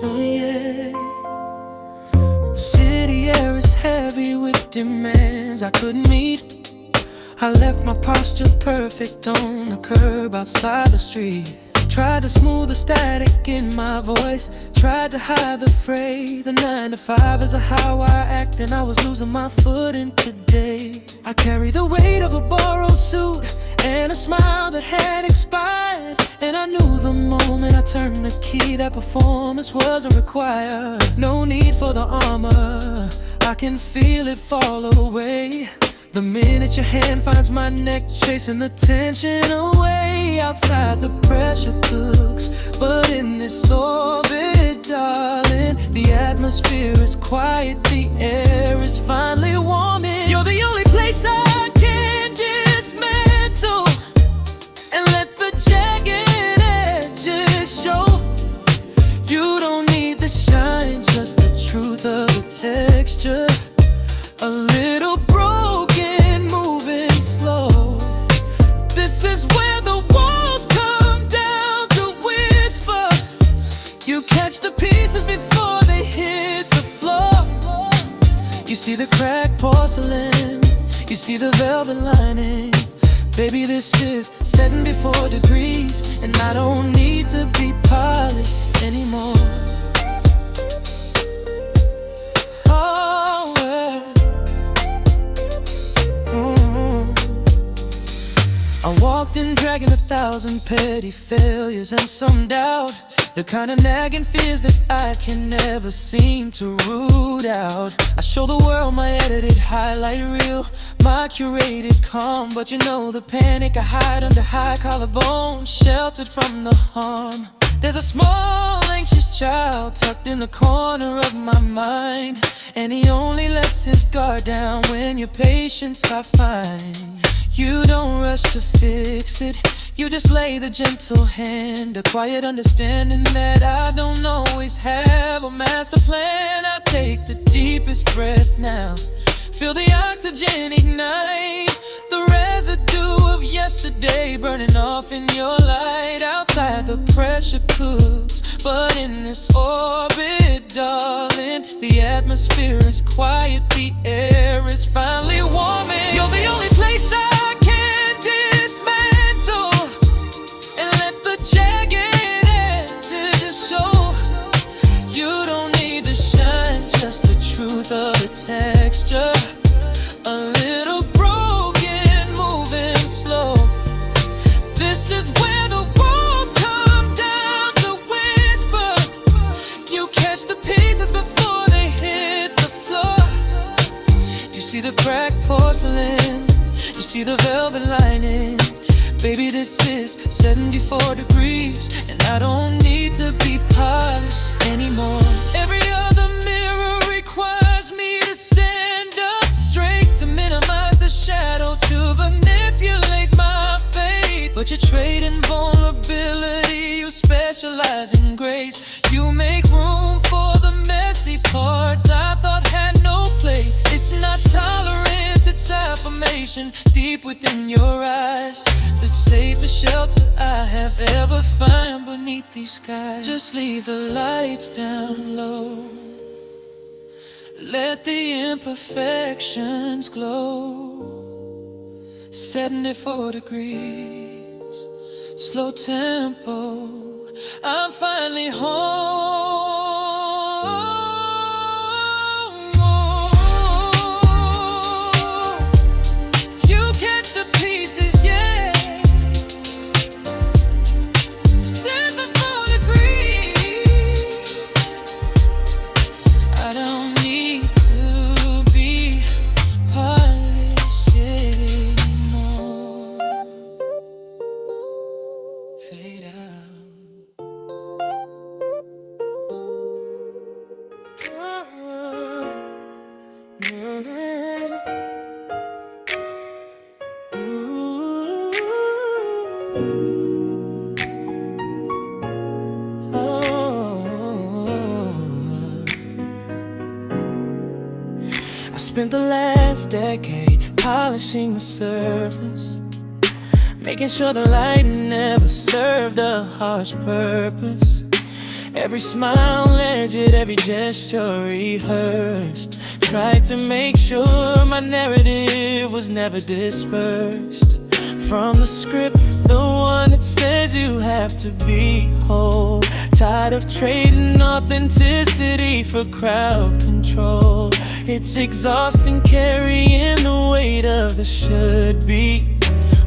Oh yeah. The city air is heavy with demands I couldn't meet. I left my posture perfect on the curb outside the street. Tried to smooth the static in my voice, tried to hide the fray. The 9 to 5 is how I act, and I was losing my footing today. I carry the weight of a borrowed suit and a smile that had expired, and I knew the moment I turned the key that performance wasn't required. No need for the armor, I can feel it fall away the minute your hand finds my neck, chasing the tension away. Outside the pressure cooks, but in this orbit, darling, the atmosphere is quiet, the air is finally warming. You're the only place I can dismantle and let the jagged edges show. You don't need the shine, just the truth of the texture. A little broken, moving slow. This is where the walls come down to whisper. You catch the pieces before they hit the floor. You see the cracked porcelain, you see the velvet lining. Baby, this is 74 degrees, and I don't need to be polished anymore. I walked in dragging 1,000 petty failures and some doubt, the kind of nagging fears that I can never seem to root out. I show the world my edited highlight reel, my curated calm, but you know the panic I hide under high collarbones, sheltered from the harm. There's a small anxious child tucked in the corner of my mind, and he only lets his guard down when your patience I find. You don't rush to fix it, you just lay the gentle hand, a quiet understanding that I don't always have a master plan. I take the deepest breath now, feel the oxygen ignite, the residue of yesterday burning off in your light. Outside the pressure cooks, but in this orbit, darling, the atmosphere is quiet, the air is finally warming. You're the only place I can dismantle and let the jagged edges show. You don't need the shine, just the truth of the texture. A little broken, moving slow. This is where the walls come down to whisper. You catch the pieces before they hit the floor. You see the cracked porcelain, you see the velvet lining. Baby, this is 74 degrees, and I don't need to be polished anymore. Every other mirror requires me to stand up straight, to minimize the shadow, to manipulate my fate. But you're trading vulnerability, you specialize in grace. You make room for the messy parts I thought had no place. It's not tolerance, it's affirmation deep within your eyes. The safest shelter I have ever found beneath these skies. Just leave the lights down low, let the imperfections glow. 74 degrees, slow tempo, I'm finally home. You catch the pieces, yeah. 74 degrees, I don't need to be polished anymore. Fade out. I spent the last decade polishing the surface, making sure the light never served a harsh purpose. Every smile legit, every gesture rehearsed. Tried to make sure my narrative was never dispersed. From the script, the one that says you have to be whole. Tired of trading authenticity for crowd control. It's exhausting carrying the weight of the should be,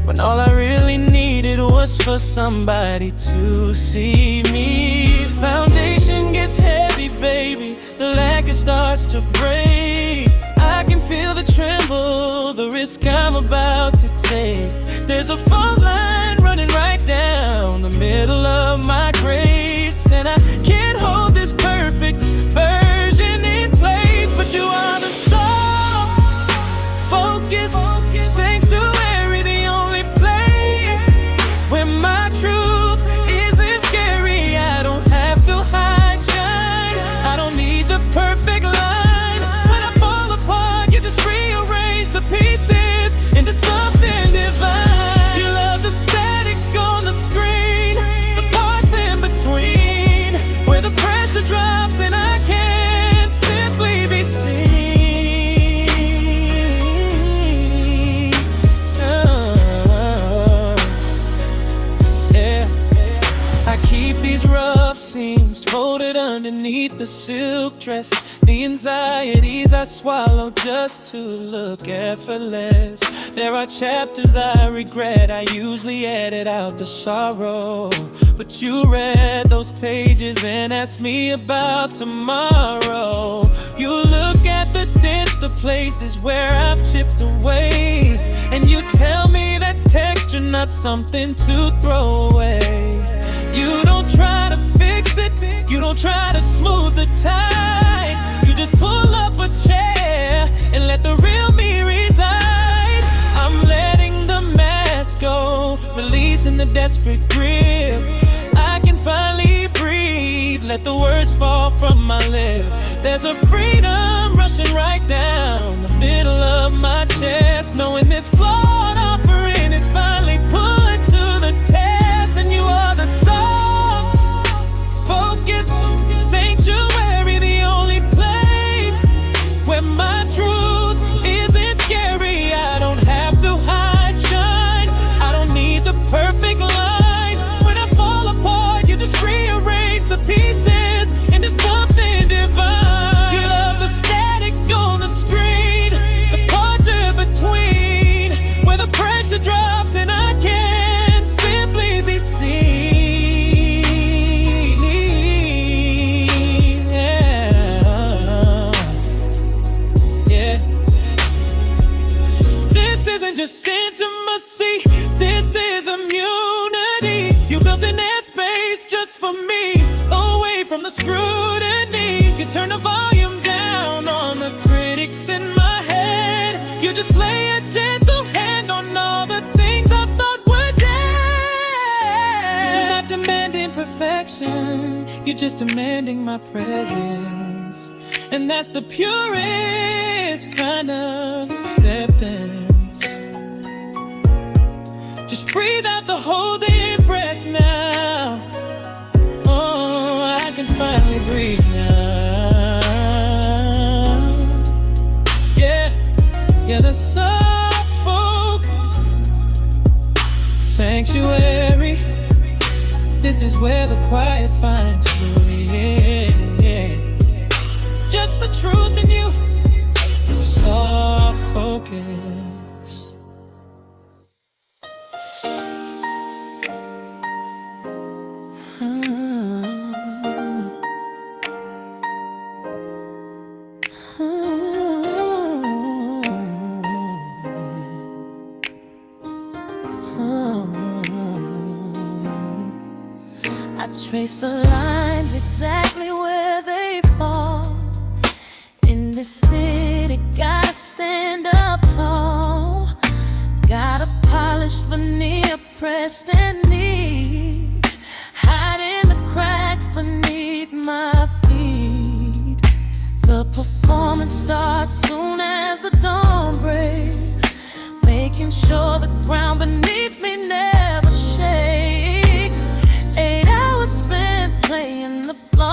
when all I really needed was for somebody to see me. Foundation gets heavy, baby, the lacquer starts to break. I can feel the tremble, the risk I'm about to take. There's a fault line running right down the middle of my grace, and I can't hold this perfect version in place. But you are the soft focus, sanctuary, the only place where my truth isn't scary. I don't have to hide, shine, I don't need the perfect line. When I fall apart, you just rearrange the pieces into something divine. You love the static on the screen, the parts in between, where the pressure drops and I can't simply be seen. I keep these rough seams folded underneath the silk dress. The anxieties I swallow just to look effortless. There are chapters I regret, I usually edit out the sorrow. But you read those pages and asked me about tomorrow. You look at the dents, the places where I've chipped away, and you tell me that's texture, not something to throw away. You don't try to fix it, you don't try to smooth the tide. You just pull up a chair and let the real me reside. I'm letting the mask go, releasing the desperate grip. I can finally breathe, let the words fall from my lips. There's a freedom rushing right down the middle of my chest, knowing this flawed offering is finally put to the test. And you are the soft focus, sanctuary, the only place where my truth isn't scary. I don't have to hide, shine, I don't need the perfect line. When I fall apart, you just rearrange the pieces into something divine. You love the static on the screen, the parts in between, where the pressure drops and I can't simply be seen. This isn't just intimacy, this is immunity. You built an airspace just for me, away from the scrutiny. You turn the volume down on the critics in my head. You just lay a gentle hand on all the things I thought were dead. You're not demanding perfection, you're just demanding my presence. And that's the purest kind of acceptance. Just breathe out the whole damn breath now. Oh, I can finally breathe now. Yeah, yeah, the soft focus, sanctuary. This is where the quiet finds you. Yeah. Just the truth in you, soft focus. I trace the lines exactly where they fall. In this city, gotta stand up tall. Got a polished veneer pressed and neat, hiding the cracks beneath my feet. The performance starts soon as the dawn breaks, making sure the ground beneath me never shakes. 8 hours spent playing the floor.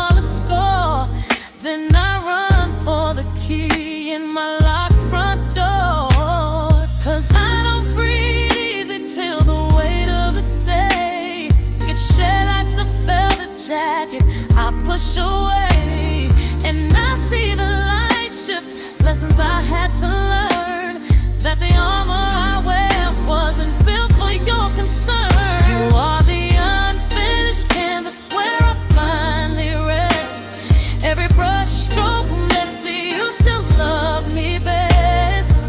it, I push away. And I see the light shift, lessons I had to learn, that the armor I wear wasn't built for your concern. You are the unfinished canvas where I finally rest. Every brush stroke messy, you still love me best.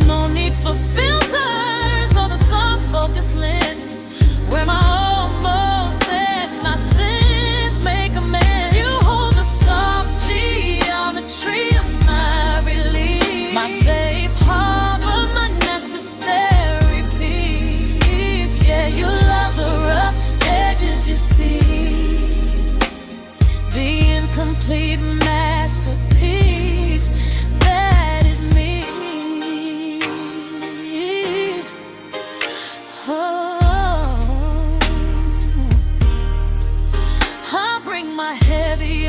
No need for filters or the soft focus lens, where my almost said my sins make amends. You hold the soft geometry of my relief, my safe harbor, my necessary peace. Yeah, you love the rough edges you see, the incomplete masterpiece that is me. Oh, I bring my heavy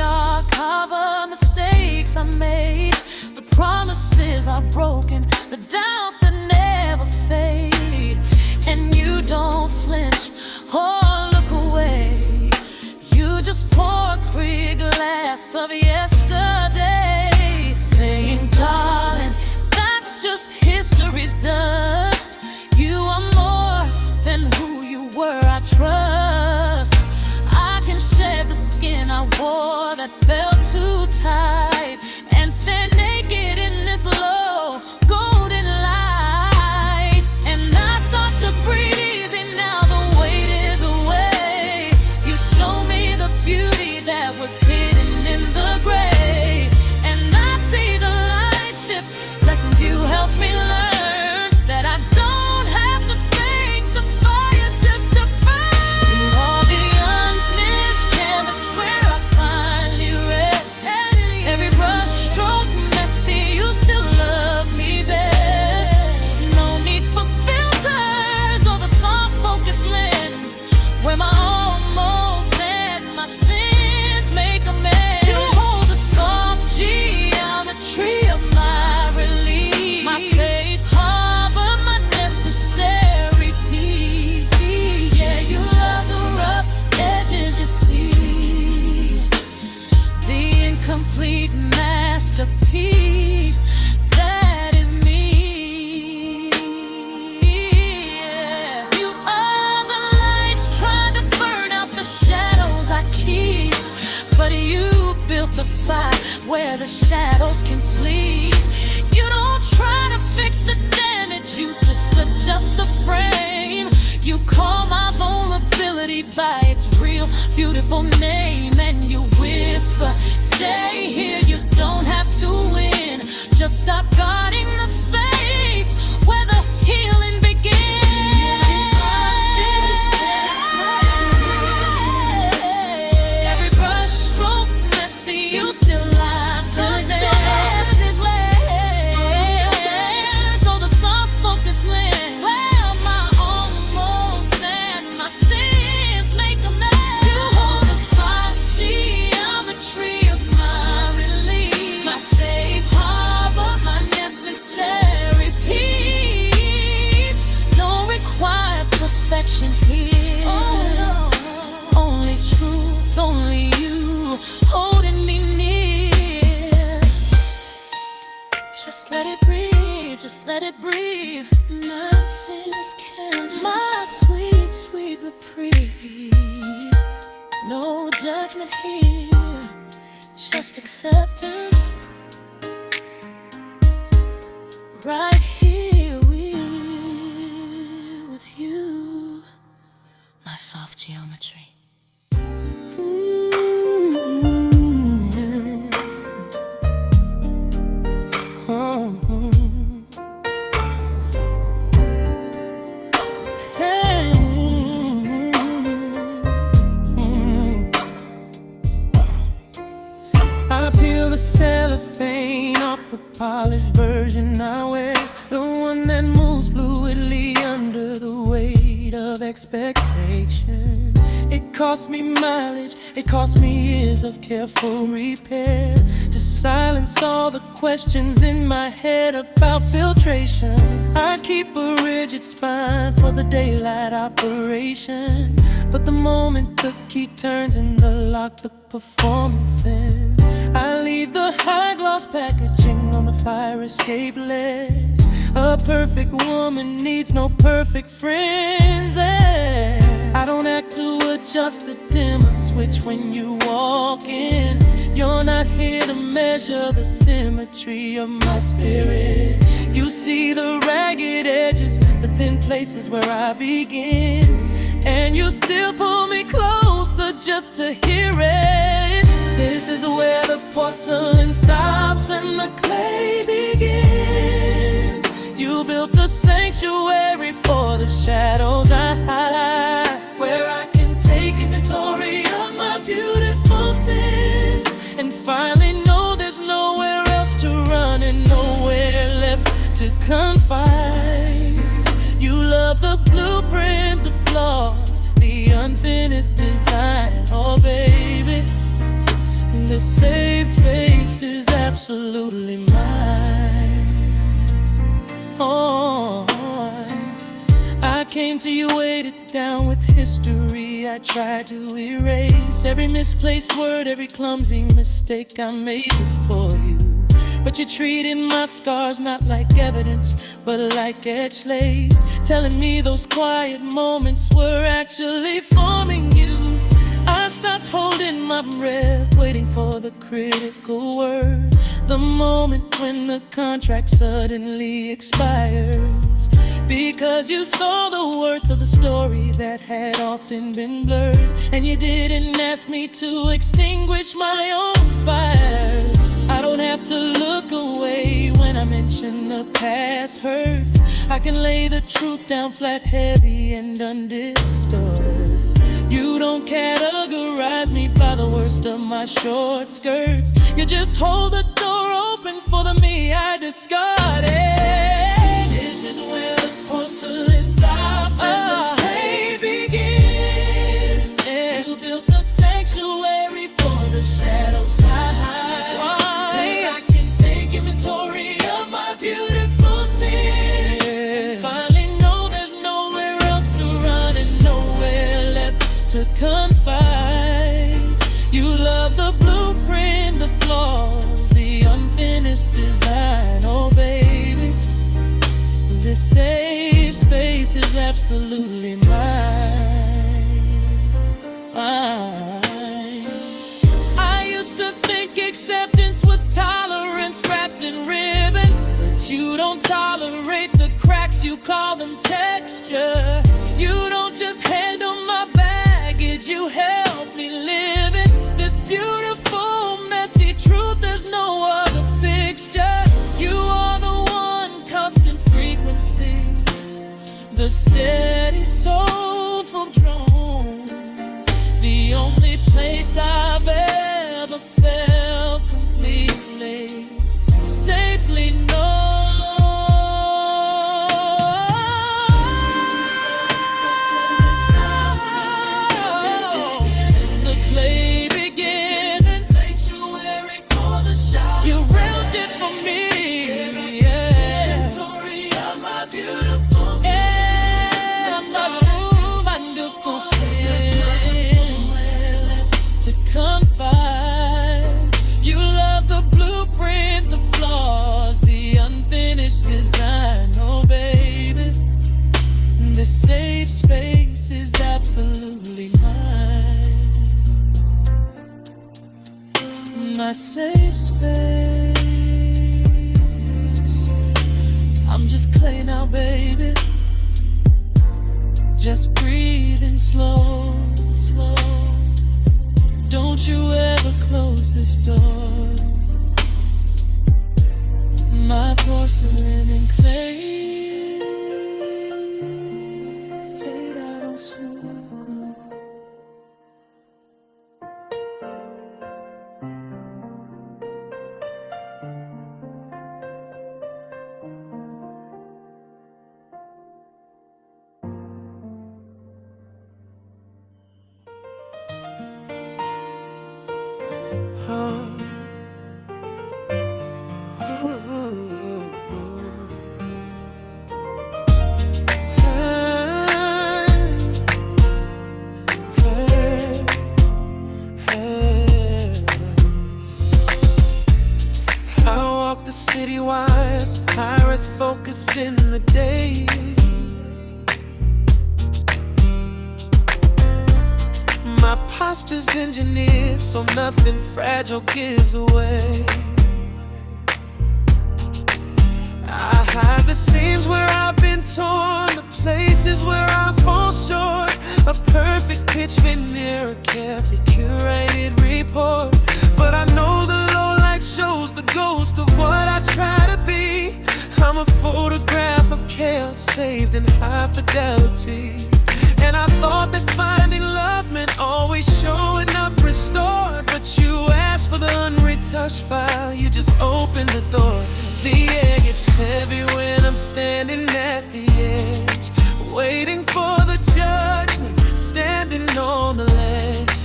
cover mistakes I made, the promises I've broken, the doubts that never fade. And you don't flinch or look away, you just pour a clear glass of yesterday, saying, darling, that's just history's dust. You are more than who you were, I trust. I can shed the skin I wore that felt too tight, and stand naked in this low golden light. And I start to breathe easy now, the weight is away. You show me the beauty that was hidden in the gray, and I see the light shift, lessons you helped me learn, that I don't have to fake the fire just to burn. You are the unfinished canvas where I finally rest. Every brush stroke messy, you still love me best. No need for filters or the soft focus lens, where my almost and my sins make amends. You hold the soft geometry of my relief, my safe harbor, my necessary peace. Yeah, you love the rough edges you see, the incomplete masterpiece that is me. Yeah. You are the lights trying to burn out the shadows I keep, but you built a fire where the shadows can sleep. You don't try to fix the damage, you just adjust the frame. You call my vulnerability by its real beautiful name, and you whisper, stay here, you don't have to win, just stop guarding the space where the healing begins. Every brush stroke messy, you still like the same. So the soft focus lens, where my almost and my sins make amends. You hold the soft geometry of my relief, my safe harbor, my necessary peace. No required perfection here. Oh, no. Only truth, only you holding me near. Just let it breathe, just let it breathe. Nothing's can my sweet, sweet reprieve. No judgment here, just acceptance. Right here with you, my soft geometry. I peel the cellophane off the polished version I wear, the one that moves fluidly under the weight of expectation. It cost me mileage, it cost me years of careful repair, to silence all the questions in my head about filtration. I keep a rigid spine for the daylight operation, But the moment the key turns in the lock, the performance ends. I leave the high gloss packaging on the fire escape ledge. A perfect woman needs no perfect friends, and I don't act to adjust the dimmer switch when you walk in. You're not here to measure the symmetry of my spirit. You see the ragged edges, the thin places where I begin, and you still pull me closer just to hear it. This is where the porcelain stops and the clay begins. You built a sanctuary for the shadows I hide, where I can take inventory of my beautiful sins, and finally know there's nowhere else to run and nowhere left to confide. You love the blueprint, the flaws, the unfinished design. Oh baby, this safe space is absolutely mine. Oh, I came to you weighted down with history. I tried to erase every misplaced word, every clumsy mistake I made before you. But you treated my scars not like evidence, but like edge laced, telling me those quiet moments were actually forming you. I stopped holding my breath, waiting for the critical word, the moment when the contract suddenly expires. Because you saw the worth of the story that had often been blurred, and you didn't ask me to extinguish my own fires. I don't have to look away when I mention the past hurts. I can lay the truth down flat, heavy, and undisturbed. You don't categorize me by the worst of my short skirts. You just hold the door open for the me I discarded. This is where the porcelain stops and the play begins. Yeah. You built the sanctuary for the shadows side, where I can take inventory of my beautiful sin. Yeah. Finally know there's nowhere else to run and nowhere left to confide. You love the blueprint, the flaws, the unfinished design. Oh baby, this safe space is absolutely mine. I used to think acceptance was tolerance wrapped in ribbon, but you don't tolerate the cracks, you call them texture. You don't just handle my baggage, you help me live it. This beautiful, messy truth, there's no other fixture. You are the one constant frequency, the steady soulful drone, the only place I've ever felt completely, safely known. The clay begins, sanctuary for the shadow. You round it for me, yeah. Inventory of my beautiful sin. Yeah, my wonderful sin to confide. You love the blueprint, the flaws, the unfinished design. Oh baby, this safe space is absolutely mine. My safe space. I'm just clay now, baby. Just breathing slow, slow. Don't you ever close this door. My porcelain and clay fade out on smooth groove. city wires, iris focus in the day. My posture's engineered so nothing fragile gives away. I hide the seams where I've been torn, the places where I fall short. A perfect pitch veneer, a carefully curated report. But I know the low light shows the ghost of what I try to be. I'm a photograph of chaos saved in high fidelity. And I thought that finding love meant always showing up restored. But you asked for the unretouched file, you just opened the door. The air gets heavy when I'm standing at the edge, waiting for the judgment, standing on the ledge.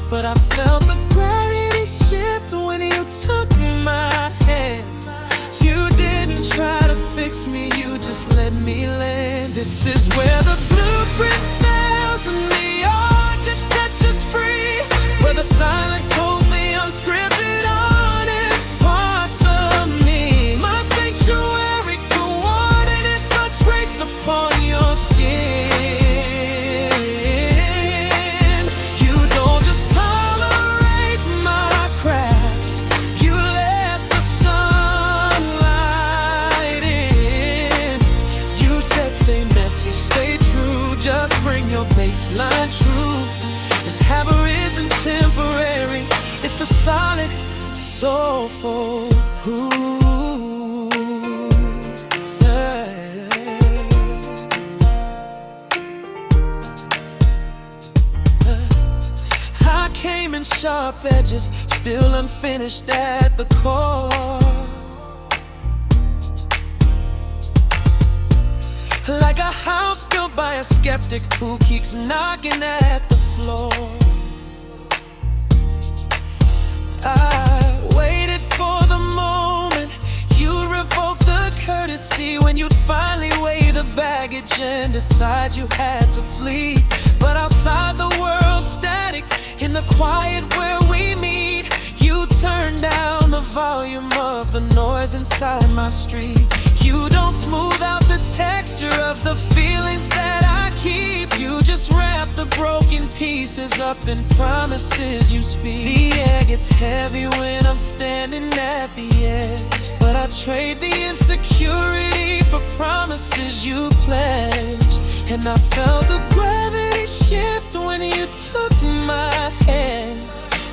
But I felt the gravity shift when you took my hand. You didn't try to fix me, you just let me land. This is where the blueprint fails and the architecture's free, where the silence holds the unscripted honest parts of me. My sanctuary coordinates are traced upon your skin. You don't just tolerate my cracks, you let the sunlight in. You said stay messy, stay true, just bring your baseline true. This habit isn't temporary, it's the solid, soulful proof. I came in sharp edges, still unfinished at the core. Like a house built by a skeptic who keeps knocking at the floor. I waited for the moment you'd revoke the courtesy, when you'd finally weigh the baggage and decide you had to flee. But outside the world static, in the quiet where we meet, you turn down the volume of the noise inside my street. You don't smooth out the texture of the feelings that I keep. You just wrap the broken pieces up in promises you speak. The air gets heavy when I'm standing at the edge, but I trade the insecurity for promises you pledge. And I felt the gravity shift when you took my hand.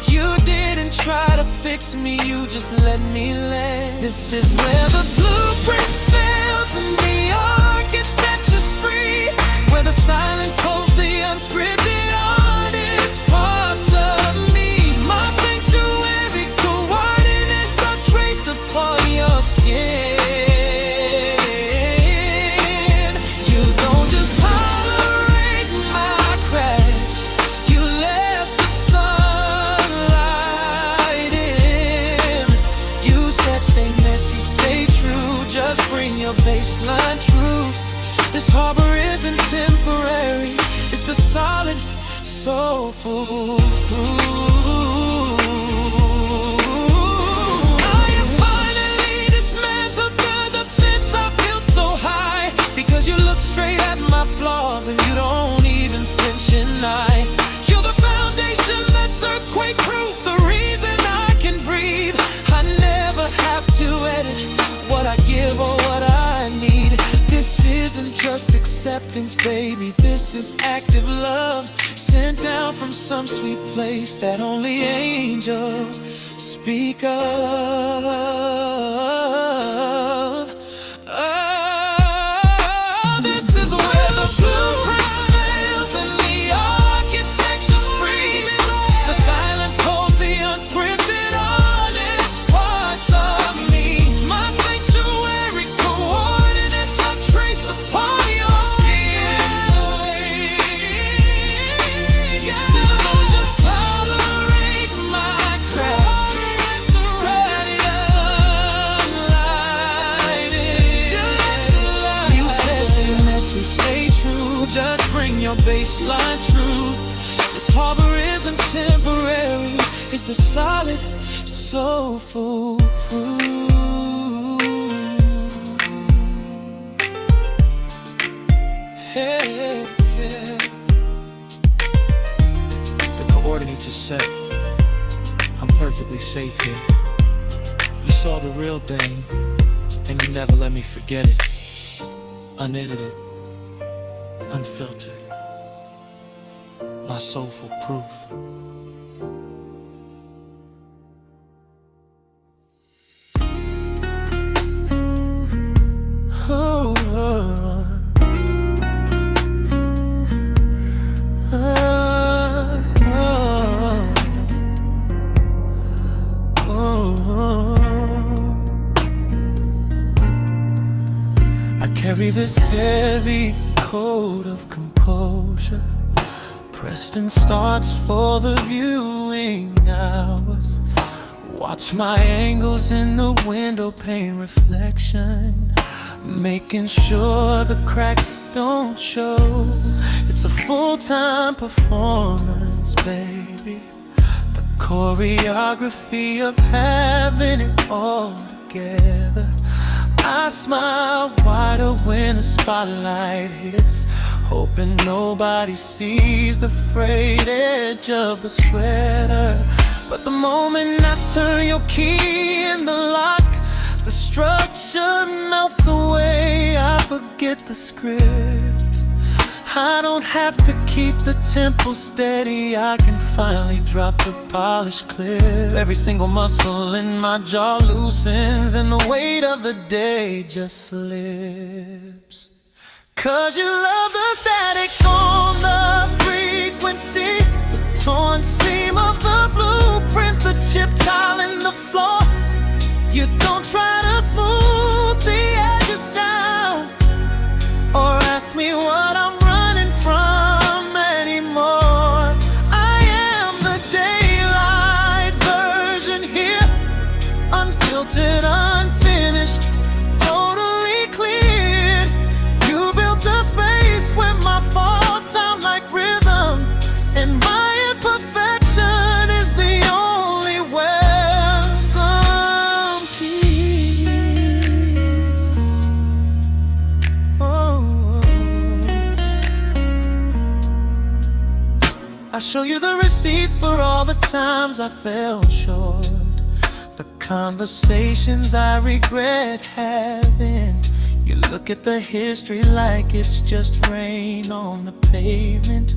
You didn't try to fix me, you just let me land. This is where the blueprint fails and the architecture's free, where the silence holds the unscripted honest parts of me. My sanctuary coordinates are traced upon your skin. You don't just tolerate my cracks, you let the sunlight in. You said stay messy, stay true, just bring your baseline truth. This harbor isn't temporary, it's the solid, soulful proof. I have finally dismantled the defense I built so high, because you look straight at my flaws and you don't even flinch an eye. You're the foundation that's earthquake proof, the reason I can breathe. I never have to edit what I give or what I need. This isn't just acceptance, baby, this is active love, sent down from some sweet place that only angels speak of. This is where the blueprint fails and the architecture's free. The silence holds the unscripted honest parts of me. My sanctuary coordinates are traced upon your skin. You don't just tolerate my cracks, let the sunlight in. You said stay messy, stay true, just bring your baseline truth. This harbor isn't temporary, it's the solid, soulful proof. journey to set. I'm perfectly safe here. You saw the real thing, and you never let me forget it. Unedited, unfiltered, my soulful proof. Carry this heavy coat of composure. Preston starts for the viewing hours. Watch my angles in the window pane reflection, making sure the cracks don't show. It's a full-time performance, baby. The choreography of having it all together. I smile wider when the spotlight hits, hoping nobody sees the frayed edge of the sweater. But the moment I turn your key in the lock, the structure melts away. I forget the script. I don't have to keep the tempo steady. I can finally drop the polished clip. Every single muscle in my jaw loosens, and the weight of the day just slips. Cause you love the static on the frequency, the torn seam of the blueprint, the chip tile in the floor. You don't try to smooth the edges down, or ask me what I'm running from anymore. I am the daylight version here, unfiltered, unfinished, totally clear. You built a space where my faults sound like rhythm, and my imperfection is the only welcome key. I show you the receipts for all the times I fell short, the conversations I regret having. You look at the history like it's just rain on the pavement,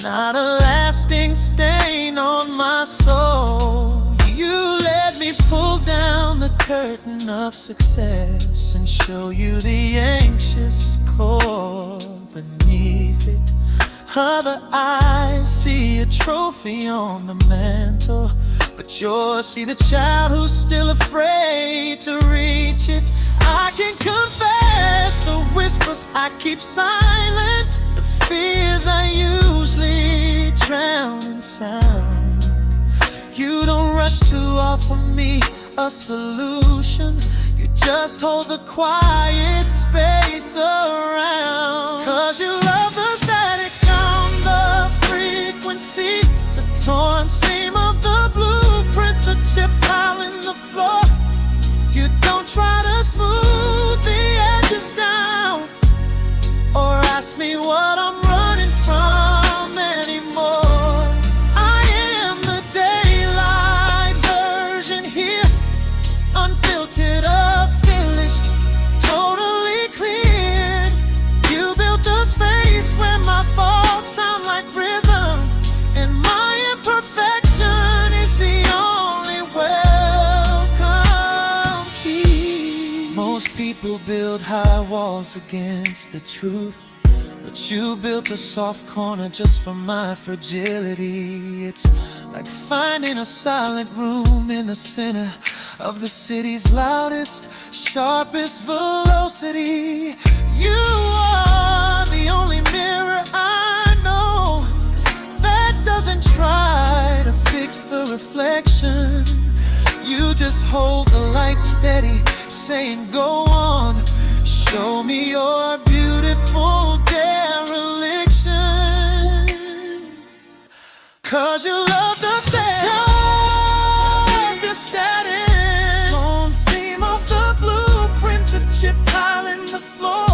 not a lasting stain on my soul. You let me pull down the curtain of success and show you the anxious core beneath it. Other eyes see a trophy on the mantle, but yours see the child who's still afraid to reach it. I can confess the whispers I keep silent, the fears I usually drown in sound. You don't rush to offer me a solution, you just hold the quiet space around. Cause you love the static on the frequency, the torn seam of the blueprint, the chip tile in the floor. You don't try to smooth the edges down, or ask me what I'm running from anymore. I am the daylight version here, unfiltered, unfinished, totally clear. You built a space where my faults sound like rhythm, and my imperfection is the only welcome key. Most people build high walls against the truth, but you built a soft corner just for my fragility. It's like finding a silent room in the center of the city's loudest, sharpest velocity. You are the only mirror I know that doesn't try to fix the reflection. You just hold the light steady, saying go on, show me your beautiful dereliction. Cause you love the static, torn seam of the blueprint, the chip tile in the floor.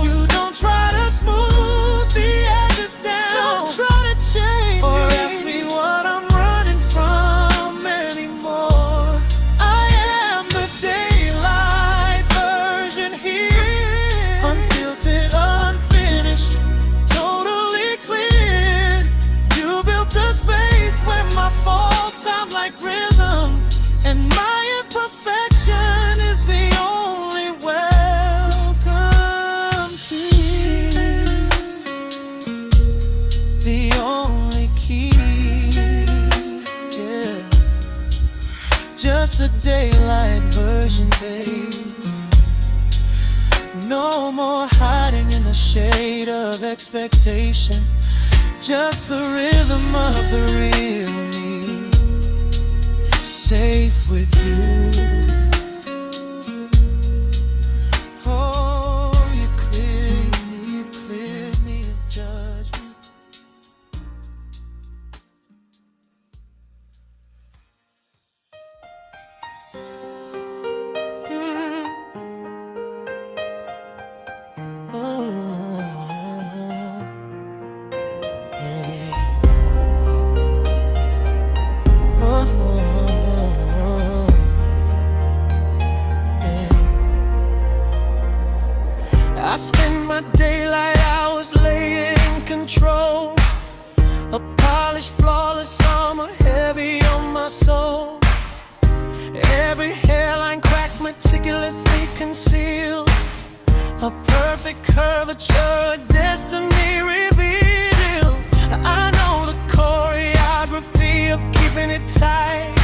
You don't try to smooth the edges down, don't try to change, or ask me just the daylight version, babe. No more hiding in the shade of expectation, just the rhythm of the real me, safe with you. Oh, you cleared me of judgment. I spend my daylight hours laying control, a polished, flawless summer heavy on my soul. Every hairline cracked, meticulously concealed, a perfect curvature, a destiny revealed. I know the choreography of keeping it tight,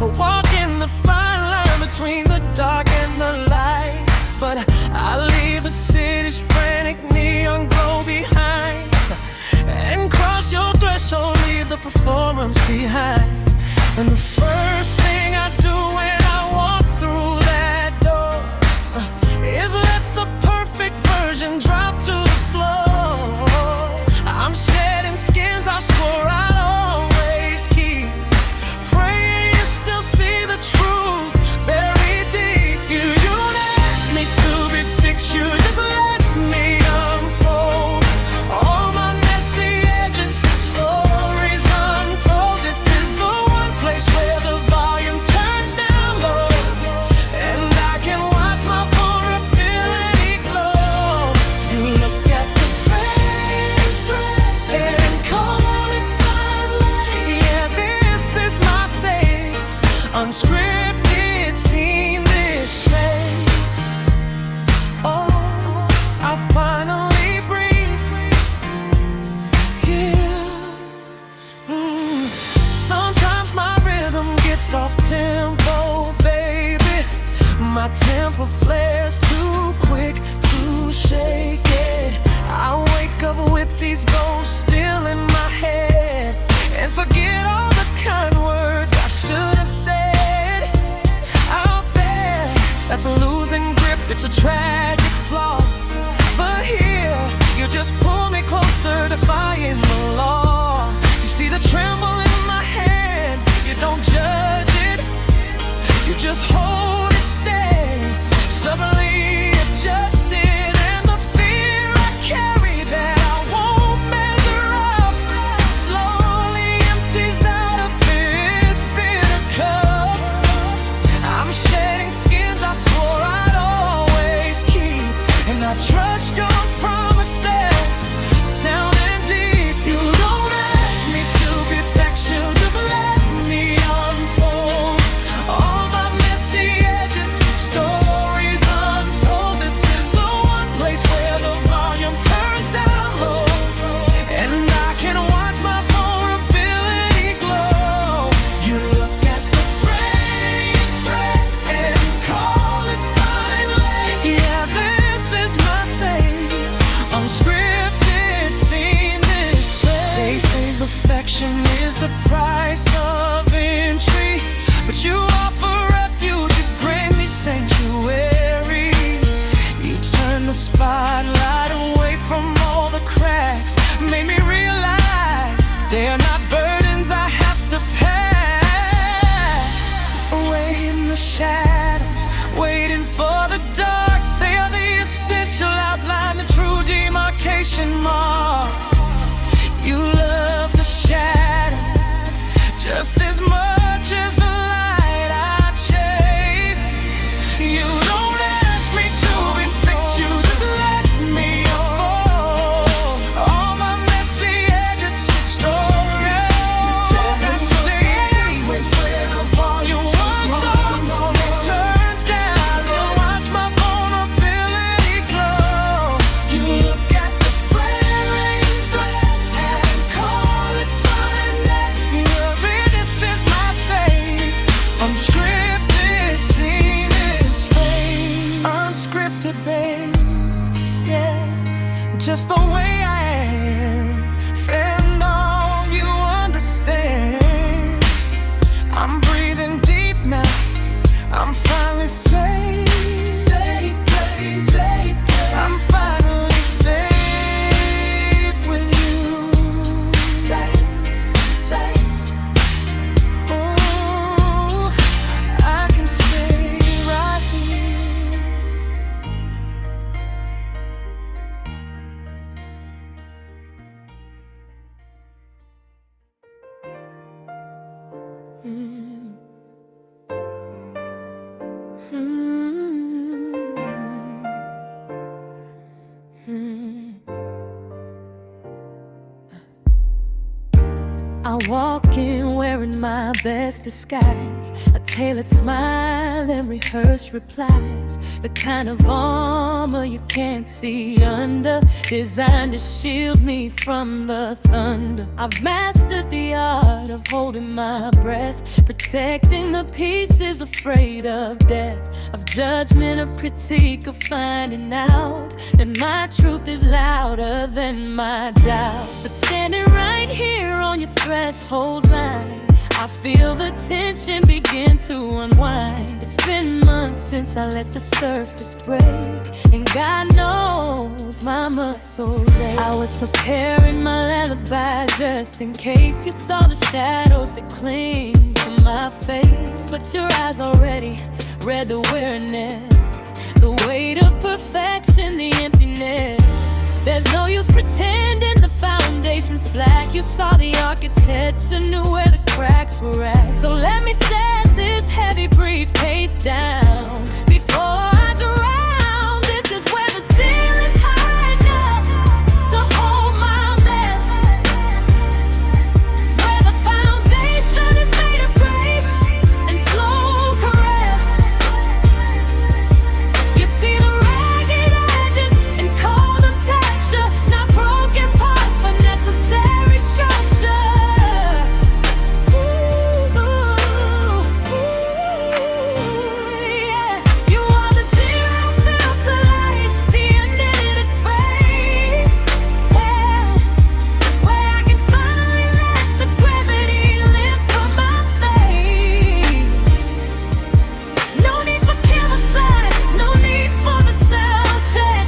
walking the fine line between the dark and the light. But I leave the city's frantic neon glow behind, and cross your threshold, leave the performance behind. And the first thing I do when I walk through that door is let the perfect version drop to the floor. I'm shedding skins I swore I'd always keep, praying you still see the truth buried deep. You don't ask me to be fixed, you just let me unfold all my messy edges, stories untold. This is the one place where the volume turns down low, and I can watch my vulnerability glow. You look at the fading thread and call it fine line. Yeah, this is my safe, unscripted scene, this space. Oh, I finally breathe here. Sometimes my rhythm gets off tempo, baby. My tempo flares too quick to shake it. I wake up with these ghosts still in my head, and forget all the kind words I should have said out there. That's losing grip, it's a tragic flaw. But here, you just pull me closer, defying the law. You see the tremble in my hand, you don't judge it, you just hold it steady, subtly adjusted. And the fear I carry that I won't measure up slowly empties out of this bitter cup. I'm shedding skins I swore I'd always keep, and I trust your promises, sounding deep. You don't ask me to be factual, just let me unfold all my messy I walk in wearing my best disguise, a tailored smile and rehearsed replies, the kind of armor you can't see under, designed to shield me from the thunder. I've mastered the art of holding my breath, protecting the pieces, afraid of death, of judgment, of critique, of finding out that my truth is louder than my doubt. But standing right here on your threshold line, I feel the tension begin to unwind. It's been months since I let the surface break, and God knows my muscles ache. I was preparing my lullaby just in case you saw the shadows that cling to my face, but your eyes already read the weariness, the weight of perfection, the emptiness. There's no use pretending the foundation's flat. You saw the architecture, knew where the cracks were at. So let me set this heavy briefcase down before I drown. This is where the ceiling's high enough to hold my mess, where the foundation is made of grace and slow caress. You see the ragged edges and call them texture, not broken parts but necessary structure. Yeah. You are the zero filter light, the unedited space, where I can finally let the gravity lift from my face. No need for camouflage, no need for the sound check.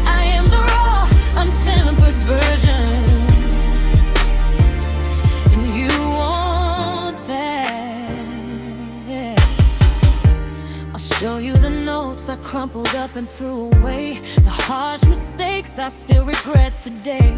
I am the raw, untempered version, and you want that. I'll show you the notes I crumpled up and threw away, the harsh mistakes I still regret today,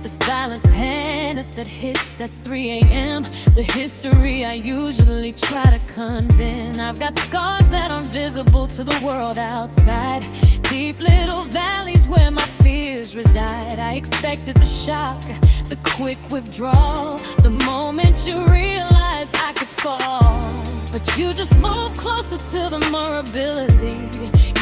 the silent panic that hits at 3 a.m., the history I usually try to condemn. I've got scars that aren't visible to the world outside, deep little valleys where my fears reside. I expected the shock, the quick withdrawal, the moment you realize I could fall, but you just move closer to the vulnerability.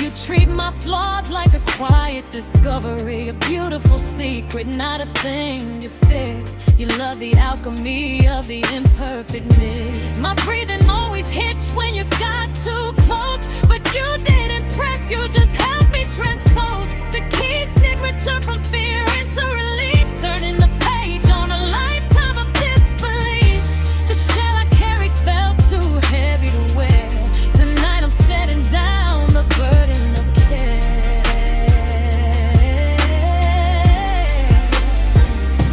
You treat my flaws like a quiet discovery, a beautiful secret, not a thing you fix. You love the alchemy of the imperfect mix. My breathing always hitched when you got too close, but you didn't press, you just helped me transpose the key signature from fear into relief, turning the page on a lifetime of disbelief. The shell I carried felt too heavy to wear. Tonight I'm setting down the burden of care.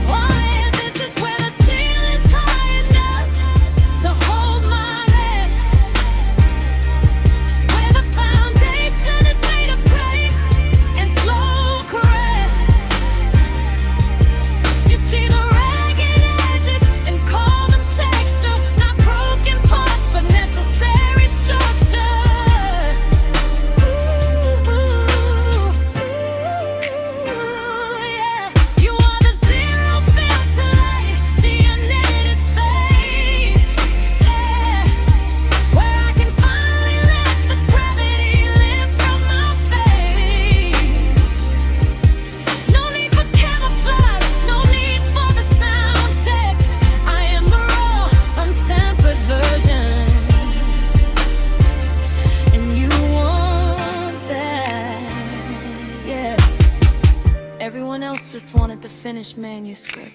Why, this is where the ceiling's high enough to hold my mess, where the foundation is made of grace and slow caress. You see the ragged edges and call them texture, not broken parts but necessary structure. Yeah. You are the zero filter light, the unedited space, where I can finally let the gravity lift from my face. No need for camouflage, no need for the sound check. I am the raw, untempered version, and you want that. Yeah. Everyone else just wanted the finished manuscript.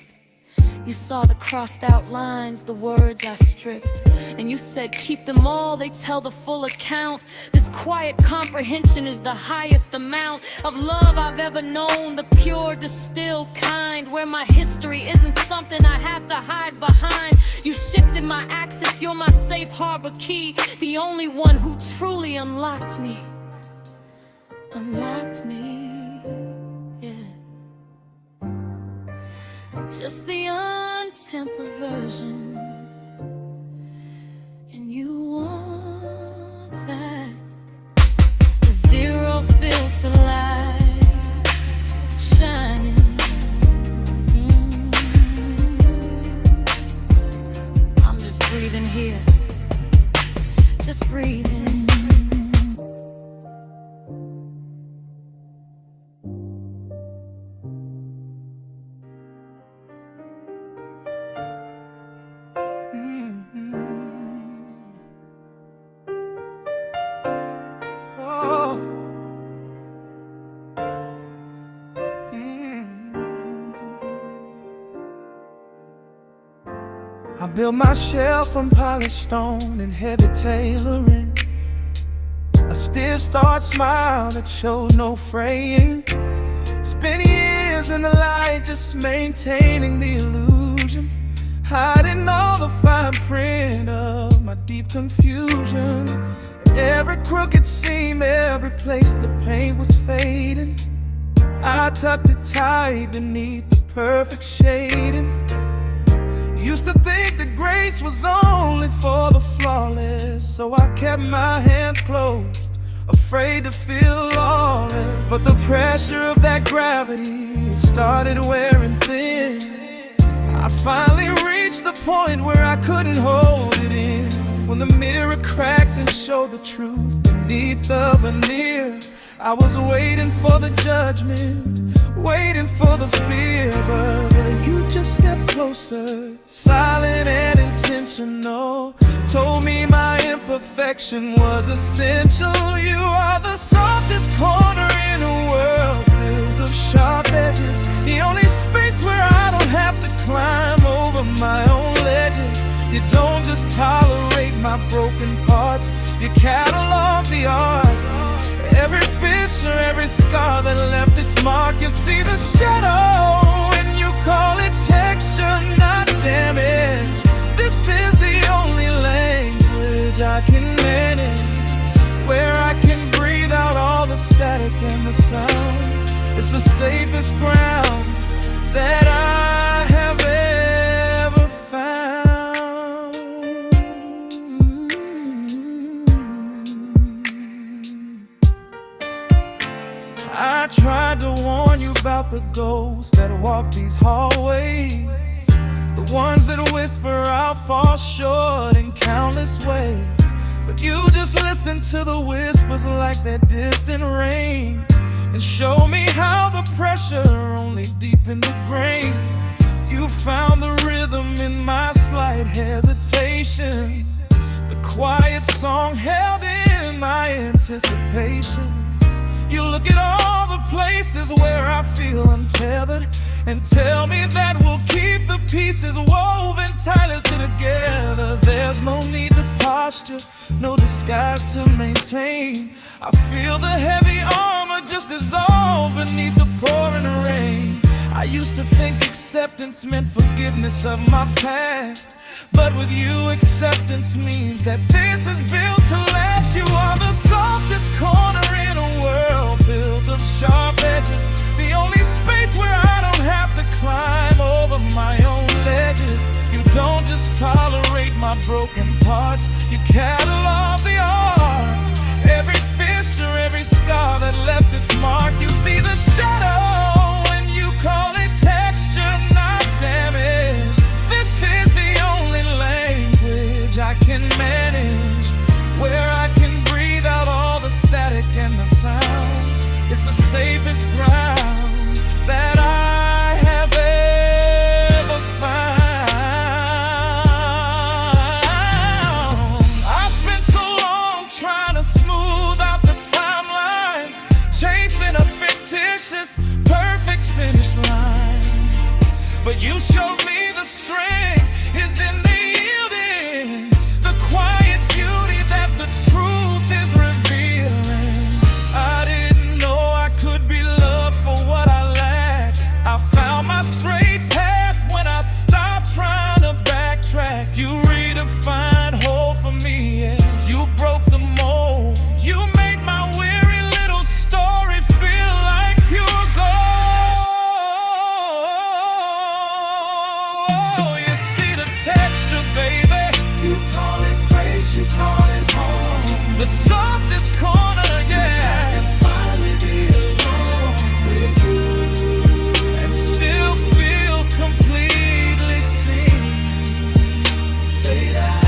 You saw the crossed out lines, the words I stripped, and you said keep them all, they tell the full account. This quiet comprehension is the highest amount of love I've ever known, the pure distilled kind, where my history isn't something I have to hide behind. You shifted my axis, you're my safe harbor key, the only one who truly unlocked me. Unlocked me, yeah. Just the untempered version, and you want that. just breathing. I built my shelf from polished stone and heavy tailoring, a stiff starch smile that showed no fraying. Spent years in the light just maintaining the illusion, hiding all the fine print of my deep confusion. Every crooked seam, every place the paint was fading, I tucked it tight beneath the perfect shading. Used to think that grace was only for the flawless, so I kept my hands closed, afraid to feel lawless. But the pressure of that gravity started wearing thin. I finally reached the point where I couldn't hold it in, when the mirror cracked and showed the truth beneath the veneer. I was waiting for the judgment, waiting for the fear, but you just stepped closer, silent and intentional. Told me my imperfection was essential. You are the softest corner in a world built of sharp edges, the only space where I don't have to climb over my own ledges. You don't just tolerate my broken parts, you catalog the art. Every fissure, every scar that left its mark. You see the shadow and you call it texture, not damage. This is the only language I can manage, where I can breathe out all the static and the sound. It's the safest ground that I have ever found. I tried to warn you about the ghosts that walk these hallways, the ones that whisper I'll fall short in countless ways. But you just listen to the whispers like that distant rain, and show me how the pressure only deepened the grain. You found the rhythm in my slight hesitation, the quiet song held in my anticipation. You look at all the places where I feel untethered, and tell me that we'll keep the pieces woven tightly together. There's no need to posture, no disguise to maintain. I feel the heavy armor just dissolve beneath the pouring rain. I used to think acceptance meant forgiveness of my past, but with you acceptance means that this is built to last. You are the softest corner in a world built of sharp edges, the only space where I don't have to climb over my own ledges. You don't just tolerate my broken parts, you catalog the art. Every fissure, every scar that left its mark. You see the shadow and you call it texture, not damage. This is the only language I can manage, where I can breathe out all the static and the sound. It's the safest ground that I have ever found. I spent so long trying to smooth out the timeline, chasing a fictitious perfect finish line, but you showed me the strength is in the yielding, the quiet beauty that the truth is revealing. I didn't know I could be loved for what I lack. I found my straight path when I stopped trying to backtrack. You redefined whole for me, yeah. You broke the mold. You made my weary little story feel like pure gold. You see the texture, baby. You call it grace, you call it home. The softest corner, yeah. I can finally be alone with you and still feel completely seen. Fade out.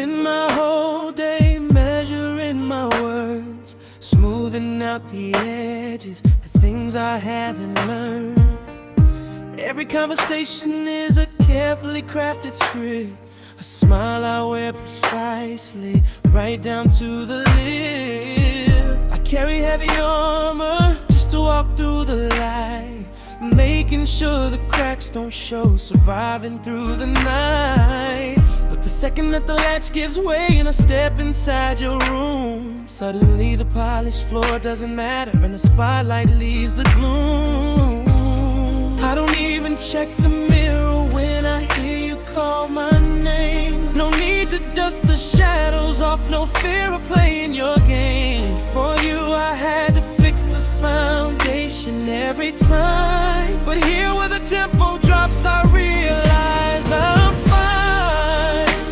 spend my whole day measuring my words, smoothing out the edges, the things I haven't learned. Every conversation is a carefully crafted script, a smile I wear precisely, right down to the lip. I carry heavy armor just to walk through the light, making sure the cracks don't show, surviving through the night. But the second that the latch gives way and I step inside your room, suddenly the polished floor doesn't matter and the spotlight leaves the gloom. I don't even check the mirror when I hear you call my name. No need to dust the shadows off, no fear of playing your game. For you I had to fix the foundation every time, but here where the tempo drops I realize I'm fine.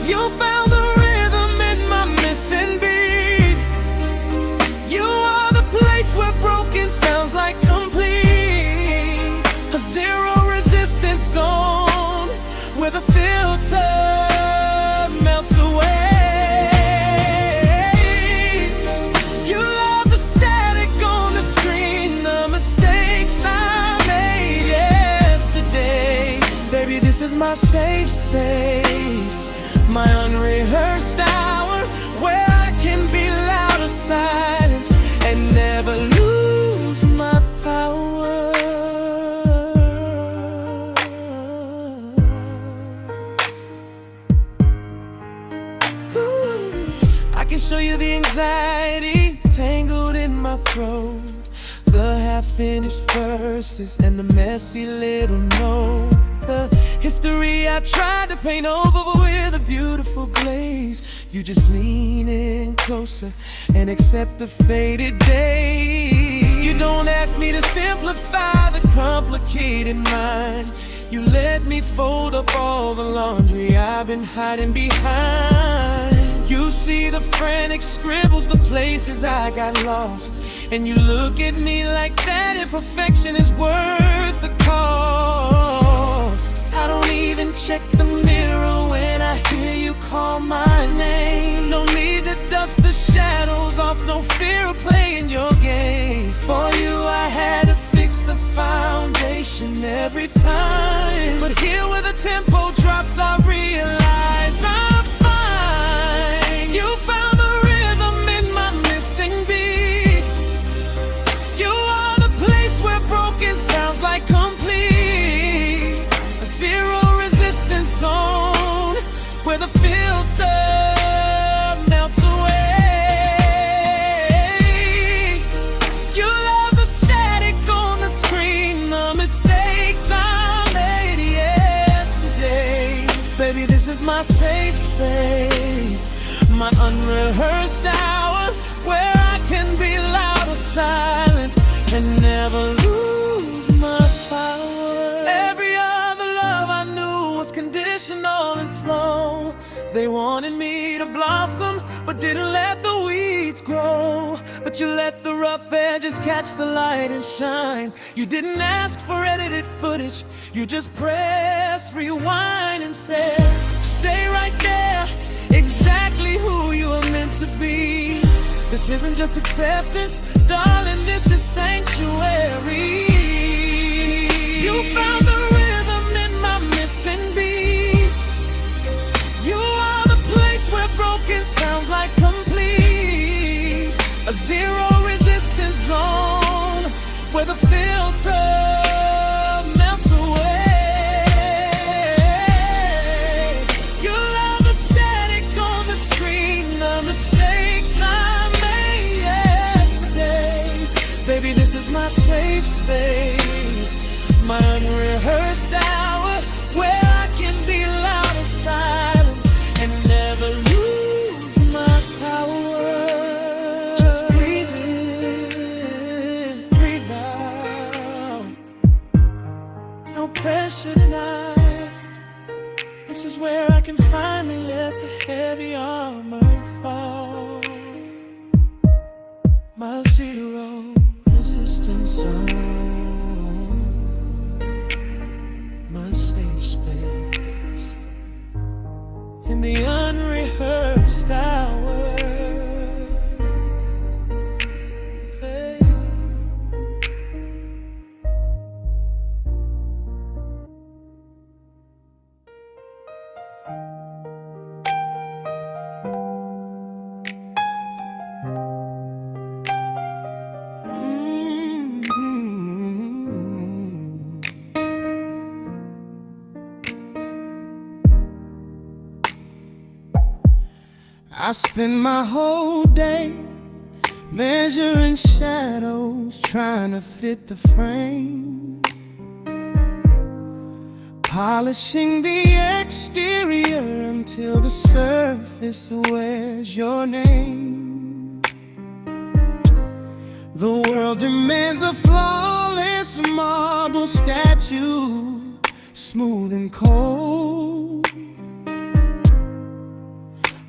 You found the rhythm in my missing beat. You are the place where broken sounds like complete, a zero resistance zone where the filter melts away. You love the static on the screen, the mistakes I made yesterday. Baby, this is my safe space, my unrehearsed hour where I can be loud or silent and never lose my power. I can show you the anxiety tangled in my throat, the half-finished verses and the messy little note, the history I tried to paint over with a beautiful glaze. You just lean in closer and accept the faded days. You don't ask me to simplify the complicated mind. You let me fold up all the laundry I've been hiding behind. You see the frantic scribbles, the places I got lost, and you look at me like that imperfection is worth the cost. I don't even check the mirror when I hear you call my name. No need to dust the shadows off, no fear of playing your game. For you I had to fix the foundation every time, but here where the tempo drops I realize I'm fine. You found the rhythm in my missing beat. You are the place where broken sounds like complete, a zero resistance zone where the filter melts away. You love the static on the screen, the mistakes I made yesterday. Baby, this is my safe space, my unrehearsed hour where I can be loud or silent and never lose my power. Every other love I knew was conditional and slow. They wanted me to blossom but didn't let the weeds grow. But you let the rough edges catch the light and shine. You didn't ask for edited footage, you just pressed rewind and said, stay right there, exactly who you are meant to be. This isn't just acceptance, darling, this is sanctuary. You found the rhythm in my missing beat. You are the place where broken sounds like complete, a zero resistance zone where the filter melts away. You love the static on the screen, the mistakes I made yesterday. Baby, this is my safe space, my unrehearsed hour where I can be loud or silent and never lose my power. Just breathe in, breathe out, no pressure tonight. This is where I can finally let the heavy armor fall, my zero resistance zone, my safe space in the unrehearsed I spend my whole day measuring shadows, trying to fit the frame, polishing the exterior until the surface wears your name. The world demands a flawless marble statue, smooth and cold,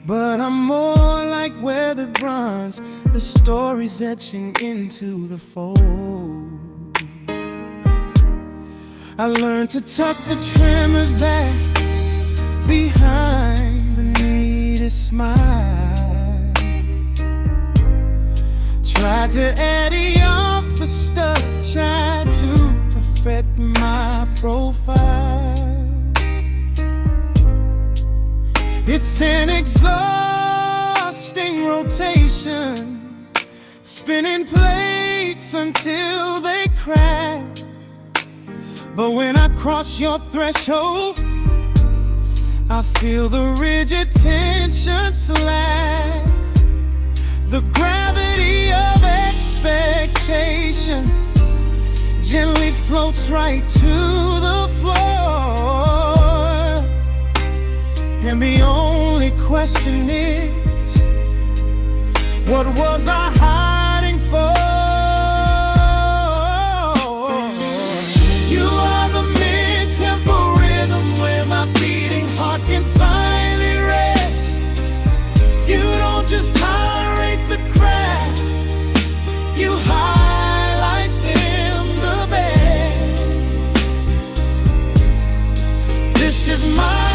but I'm more like weathered bronze, the story's etching into the fold. I learned to tuck the tremors back behind the neatest smile, tried to eddy off the stuff, tried to perfect my profile. It's an exhausting rotation, spinning plates until they crack. But when I cross your threshold, I feel the rigid tension slack. The gravity of expectation gently floats right to the floor. And the only question is, what was I hiding for? You are the mid-tempo rhythm where my beating heart can finally rest. You don't just tolerate the cracks, you highlight them the best. This is my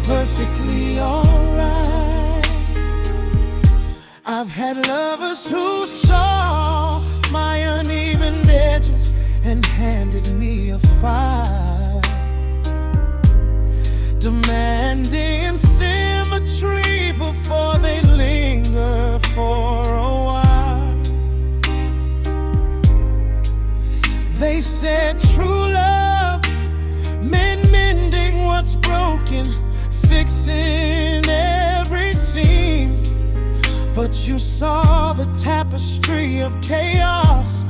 perfectly alright. I've had lovers who saw my uneven edges and handed me a file, demanding symmetry before they linger for a while. They said true love meant mending what's broken, fixing every seam, but you saw the tapestry of chaos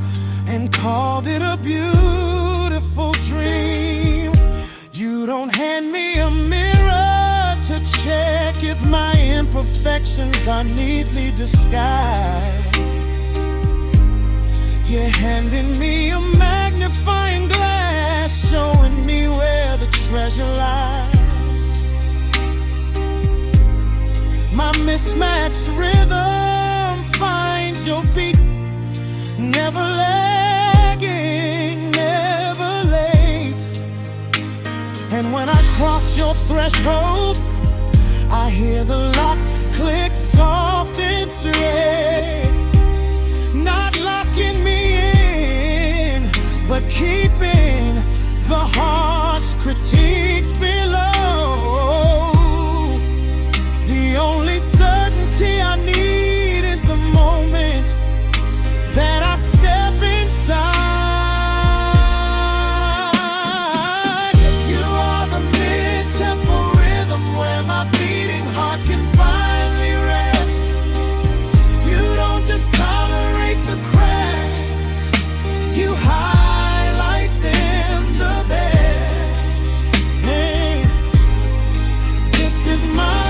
and called it a beautiful dream. You don't hand me a mirror to check if my imperfections are neatly disguised. You're handing me a magnifying glass, showing me where the treasure lies. My mismatched rhythm finds your beat, never lagging, never late. And when I cross your threshold, I hear the lock click soft and straight, not locking me in, but keeping the harsh critiques below. The only certainty I need is the moment that I step inside. You are the mid-tempo rhythm where my beating heart can finally rest. You don't just tolerate the cracks, you highlight them the best. Hey, this is my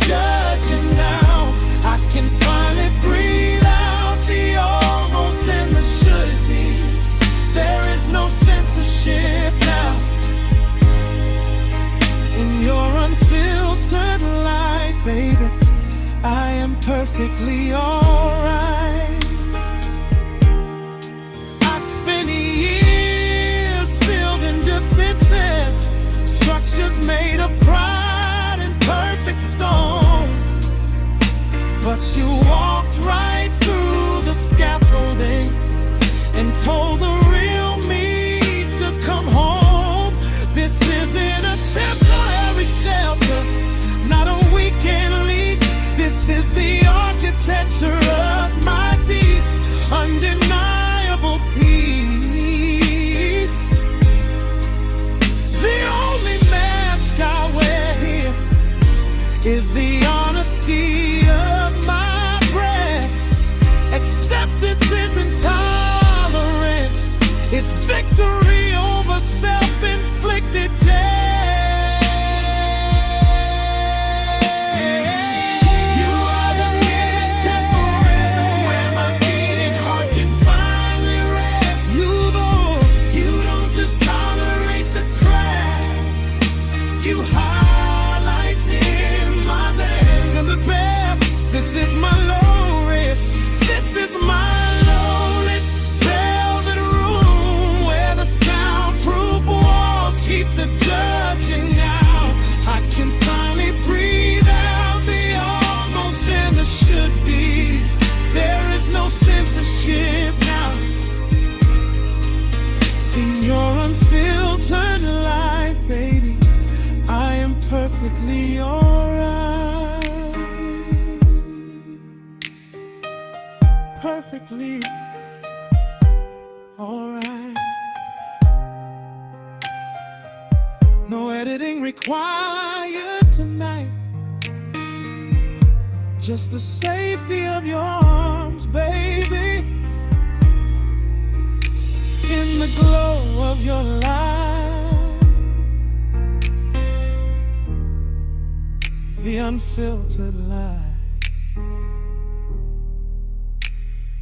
judging now. I can finally breathe out the almost and the should be's. There is no censorship now. In your unfiltered light, baby, I am perfectly alright. I spent years building defenses, structures made of pride and perfect stone, but you walked right perfectly alright. No editing required tonight. Just the safety of your arms, baby. In the glow of your light, the unfiltered light.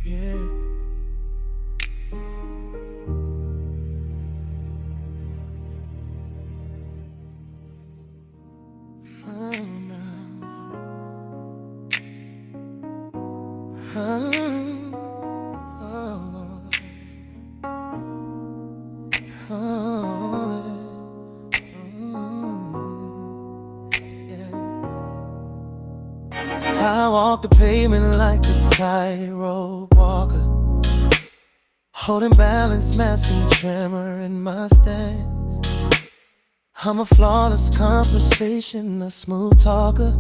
Yeah. I walk the pavement like a tightrope walker, holding balance, masking the tremor in my stance. I'm a flawless conversation, a smooth talker,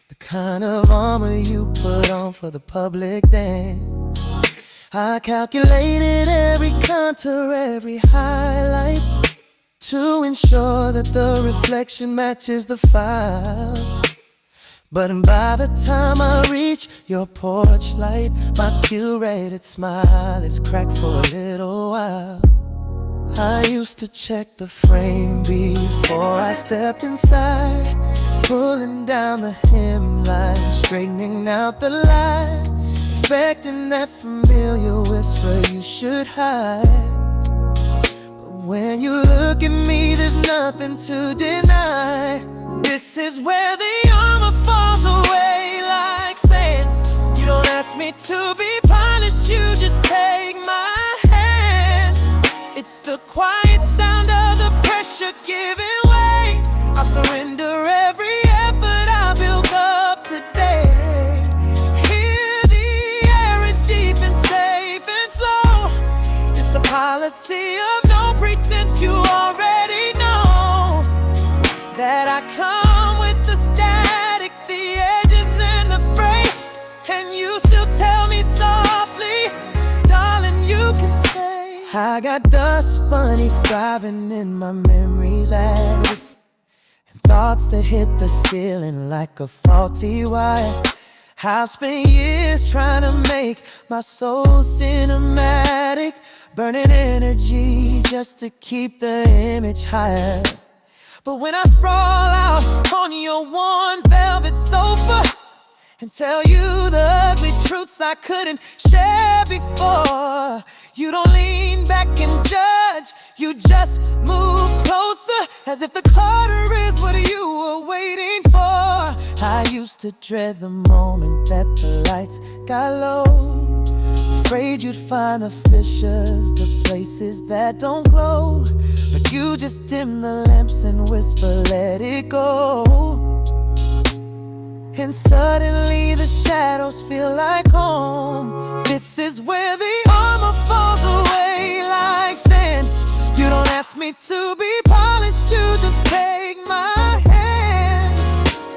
the kind of armor you put on for the public dance. I calculated every contour, every highlight, to ensure that the reflection matches the file. But by the time I reach your porch light, my curated smile is cracked for a little while. I used to check the frame before I stepped inside, pulling down the hemline, straightening out the light, expecting that familiar whisper you should hide. But when you look at me, there's nothing to deny. This is where the armor falls away like sand. You don't ask me to be polished, you just take my hand. It's the quiet sound of the pressure giving way. I surrender every effort I built up today. Here the air is deep and safe and slow. It's the policy of no pretense, you already know that I come with the static, the edges and the fray. And you still tell me softly, darling, you can stay. I got dust bunnies thriving in my memories attic, and thoughts that hit the ceiling like a faulty wire. I've spent years trying to make my soul cinematic, burning energy just to keep the image higher. But when I sprawl out on your worn velvet sofa and tell you the ugly truths I couldn't share before, you don't lean back and judge, you just move closer, as if the clutter is what you were waiting for. I used to dread the moment that the lights got low, afraid you'd find the fissures, the places that don't glow. But you just dim the lamps and whisper, let it go. And suddenly the shadows feel like home. This is where the armor falls away like sand. You don't ask me to be polished, you just take my hand.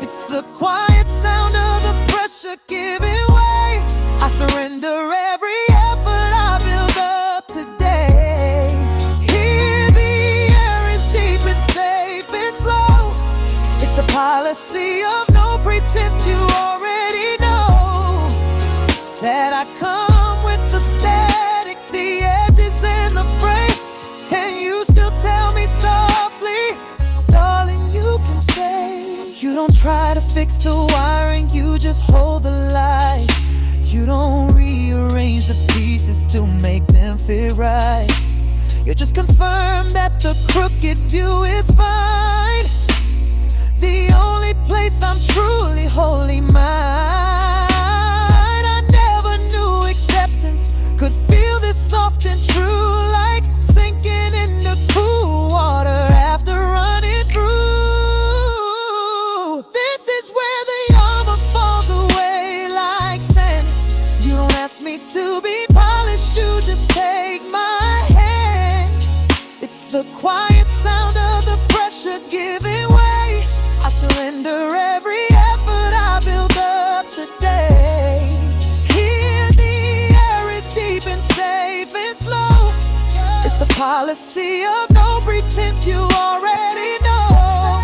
It's the quiet sound of the pressure giving way. I surrender every effort I build up today. Here the air is deep and safe and slow. It's the policy of no pretense, you already know that I come with the static, the edges and the fray. And you still tell me softly, darling, you can stay. You don't try to fix the wiring, you just hold the light. You don't rearrange the pieces to make them fit right. You just confirm that the crooked view is fine. The only place I'm truly wholly mine. I never knew acceptance could feel this soft and true, like sinking into cool water after running through. This is where the armor falls away like sand. You don't ask me to be polished, you just take my hand. It's the quiet sound of the pressure giving way. I surrender every effort I build up. sea of no pretense. You already know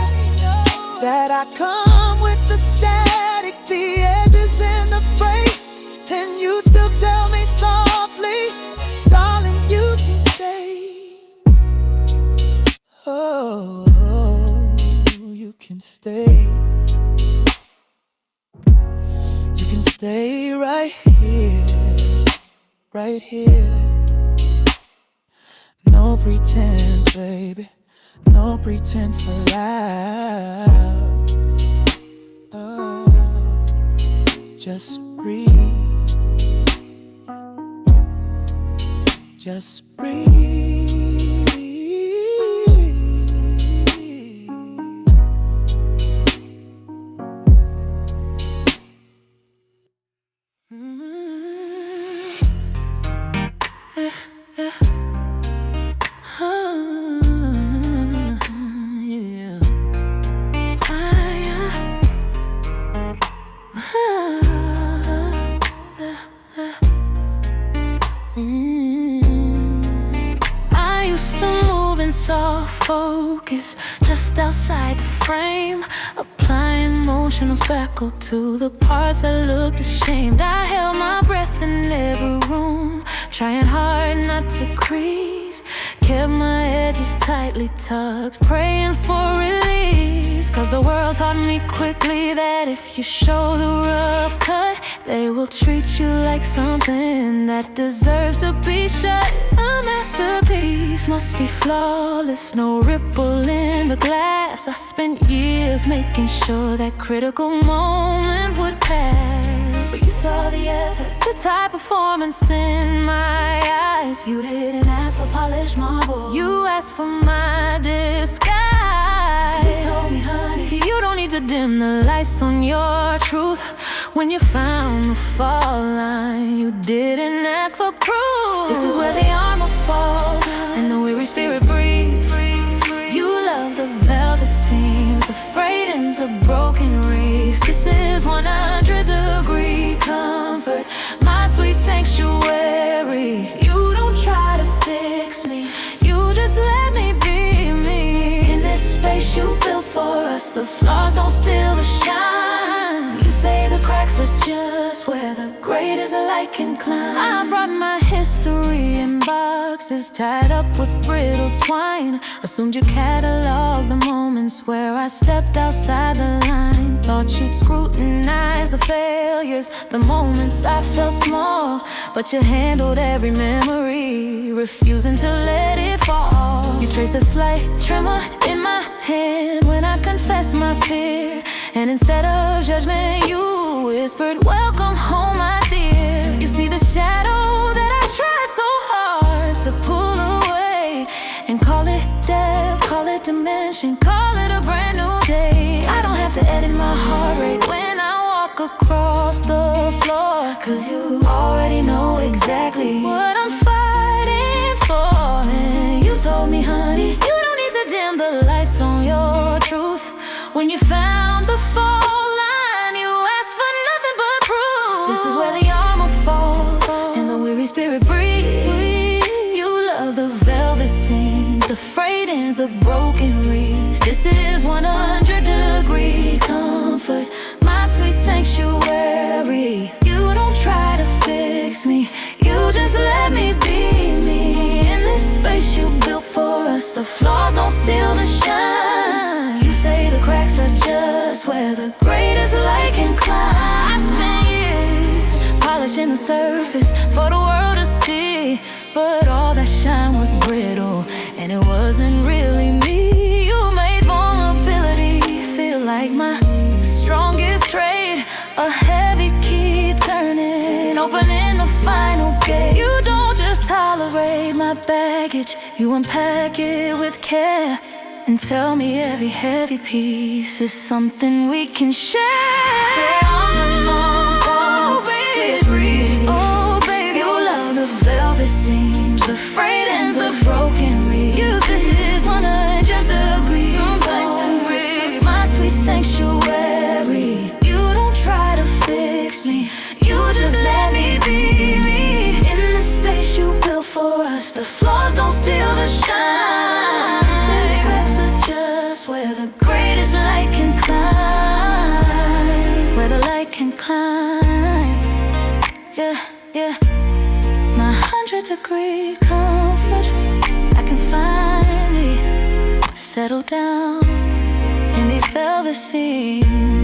that I come with the static, the edges in the freight, and you still tell me softly, darling, you can stay. Oh, you can stay. You can stay right here, right here. No pretense, baby, no pretense allowed. Oh, just breathe, just breathe. Soft focus just outside the frame, applying emotional speckle to the parts that looked ashamed. I held my breath in every room, trying hard not to crease, kept my edges tightly tucked, praying for release. Cause the world taught me quickly that if you show the rough cut, they will treat you like something that deserves to be shut. A masterpiece must be flawless, no ripple in the glass. I spent years making sure that critical moment would pass. But you saw the effort, the type performance in my eyes. You didn't ask for polished marble, you asked for my disguise. You told me, honey, you don't need to dim the lights on your truth. When you found the fall line, you didn't ask for proof. This is where the armor falls and the weary spirit breathes. You love the velvet seams, the frayed ends, the broken reefs. This is 100-degree comfort, my sweet sanctuary. You don't try to fix me, you just let me be me. In this space you built for us, the flaws don't steal the shine. You say the cracks are just where the greatest light can climb. I brought my history in boxes tied up with brittle twine. Assumed you catalog the moments where I stepped outside the line. Thought you'd scrutinize the failures, the moments I felt small. But you handled every memory, refusing to let it fall. You traced the slight tremor in my hand when I confessed my fear. And instead of judgment, you whispered, welcome home, my dear. You see the shadow that I tried so hard to pull away, and call it death, call it dimension, call it a brand new day. I don't have to edit my heart rate when I walk across the floor, cause you already know exactly what I'm fighting for. And you told me, honey, you don't need to dim the lights on your truth. When you found the fall line, you asked for nothing but proof. This is where the armor falls and the weary spirit breathes. You love the velvet seams, the frayed ends, the broken reefs. This is 100-degree comfort, my sweet sanctuary. You don't try to fix me, you just let me be me. In this space you built for us, the flaws don't steal the shine. You say the cracks are just where the greatest light can climb. I spent years polishing the surface for the world to see, but all that shine was brittle, and it wasn't really me. You made vulnerability feel like my strongest trait, a heavy key turning, opening the final gate. You don't just tolerate my baggage, you unpack it with care, and tell me every heavy piece is something we can share. Oh, baby, oh, baby, you love the velvet seams, the frayed ends, the broken reefs. This is 100-degree comfort, my sweet sanctuary. You don't try to fix me, you just let me be me. In the space you built for us, the flaws don't steal the shine. where the greatest light can climb, where the light can climb. Yeah, yeah. My 100-degree comfort, I can finally settle down in these velvet scenes.